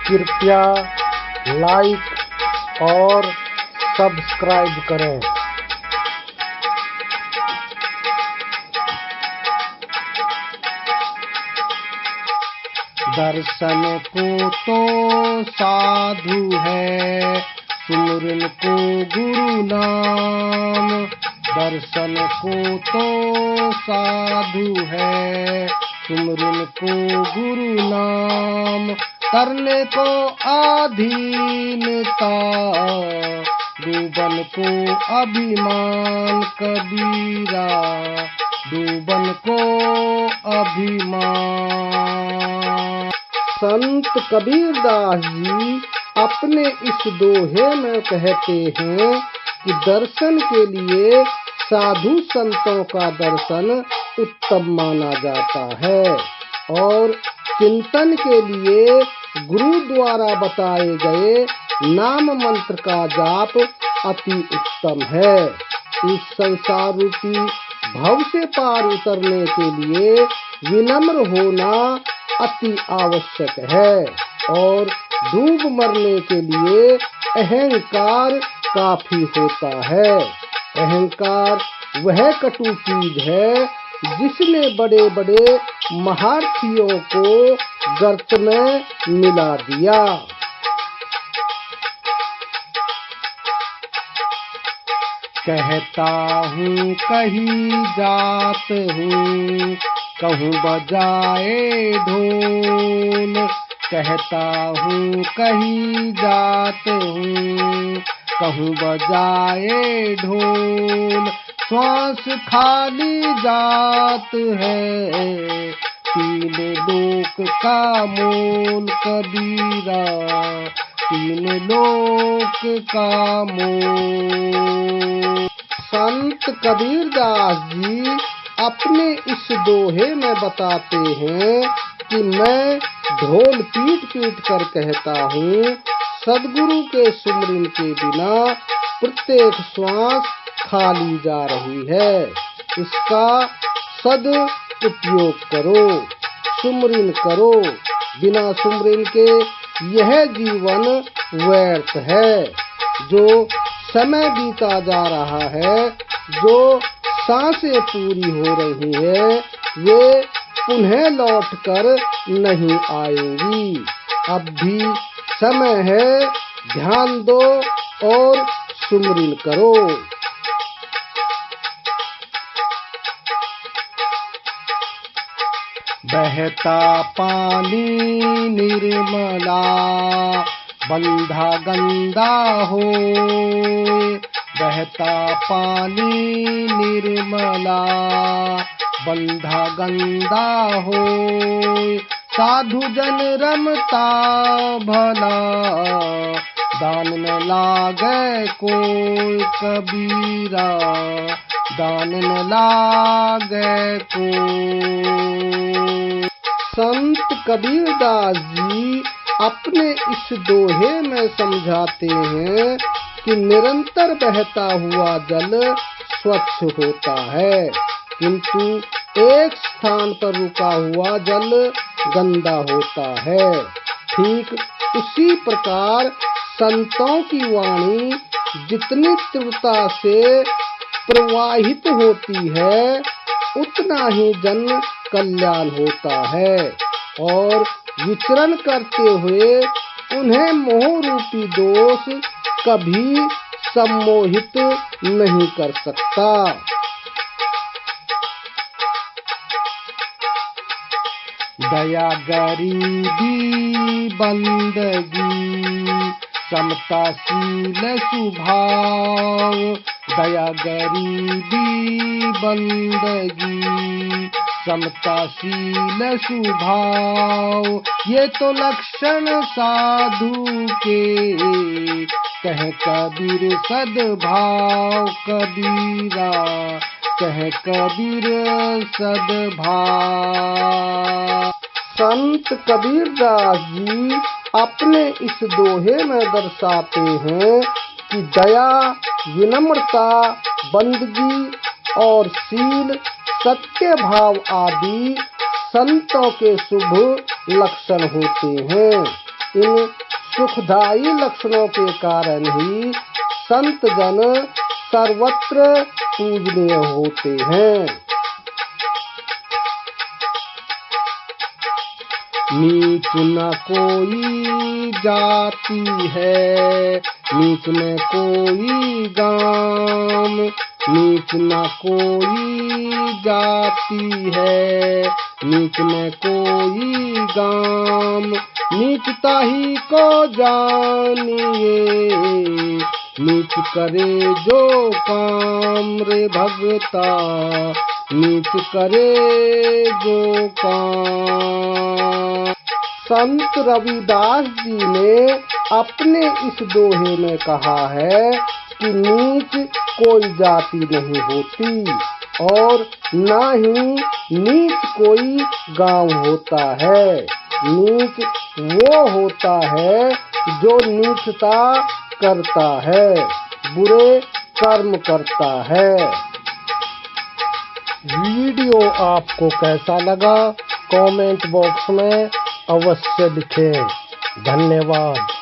कृपया लाइक और सब्सक्राइब करें। दर्शन को तो साधु है, सुमिरन को गुरु नाम। दर्शन को तो साधु है, सुमिरन को गुरु नाम। करने को अधीनता, डूबन को अभिमान। कबीरा डूबन को अभिमान। संत कबीरदास जी अपने इस दोहे में कहते हैं कि दर्शन के लिए साधु संतों का दर्शन उत्तम माना जाता है और चिंतन के लिए गुरु द्वारा बताए गए नाम मंत्र का जाप अति उत्तम है। इस संसार रूपी भव से पार उतरने के लिए विनम्र होना अति आवश्यक है और डूब मरने के लिए अहंकार काफी होता है। अहंकार वह कटु चीज है जिसने बड़े बड़े महारथियों को गर्त में मिला दिया। कहता हूँ कहीं जात हूँ, कहूँ बजाए ढोल। कहता हूँ कहीं जात हूँ, कहूँ बजाए ढोल। श्वास खाली जात है, तीन लोक का मोल। कबीरा तीन लोक का मोल। संत कबीरदास जी अपने इस दोहे में बताते हैं कि मैं ढोल पीट पीट कर कहता हूँ, सद्गुरु के सुमिरन के बिना प्रत्येक श्वास खाली जा रही है। इसका सद उपयोग करो, सुमिरन करो। बिना सुमिरन के यह जीवन व्यर्थ है। जो समय बीता जा रहा है, जो सांसें पूरी हो रही है, वे पुनः लौटकर नहीं आएंगी। अब भी समय है, ध्यान दो और सुमिरन करो। बहता पानी निर्मला, बंधा गंदा होए। बहता पानी निर्मला, बंधा गंदा होए। साधु जन रमता भला, दान न लागे कोई। कबीरा दान न लागे कोई। संत कबीरदास जी अपने इस दोहे में समझाते हैं कि निरंतर बहता हुआ जल स्वच्छ होता है, किंतु एक स्थान पर रुका हुआ जल गंदा होता है। ठीक उसी प्रकार संतों की वाणी जितनी तीव्रता से प्रवाहित होती है, उतना ही जन कल्याण होता है और विचरण करते हुए उन्हें मोह रूपी दोष कभी सम्मोहित नहीं कर सकता। दया गरीबी बंदगी, समताशील स्वभाव। दया गरीबी बंदगी, समताशील स्वभाव। ये तो लक्षण साधु के, कह कबीर सद्भाव। कबीरा कह कबीर सद्भाव। संत कबीरदास जी अपने इस दोहे में दर्शाते हैं कि दया, विनम्रता, बंदगी और शील, सत्य भाव आदि संतों के शुभ लक्षण होते हैं। इन सुखदायी लक्षणों के कारण ही संत जन सर्वत्र पूजनीय होते हैं। नीच न कोई जाति है, नीच में कोई गाम, नीच न कोई जाति है, नीच में कोई गाम, नीचता ही को जानिए, नीच करे जो काम रे भगता, नीच करे जो काम। संत रविदास जी ने अपने इस दोहे में कहा है कि नीच कोई जाति नहीं होती और न ही नीच कोई गांव होता है। नीच वो होता है जो नीचता करता है, बुरे कर्म करता है। वीडियो आपको कैसा लगा कमेंट बॉक्स में अवश्य लिखें। धन्यवाद।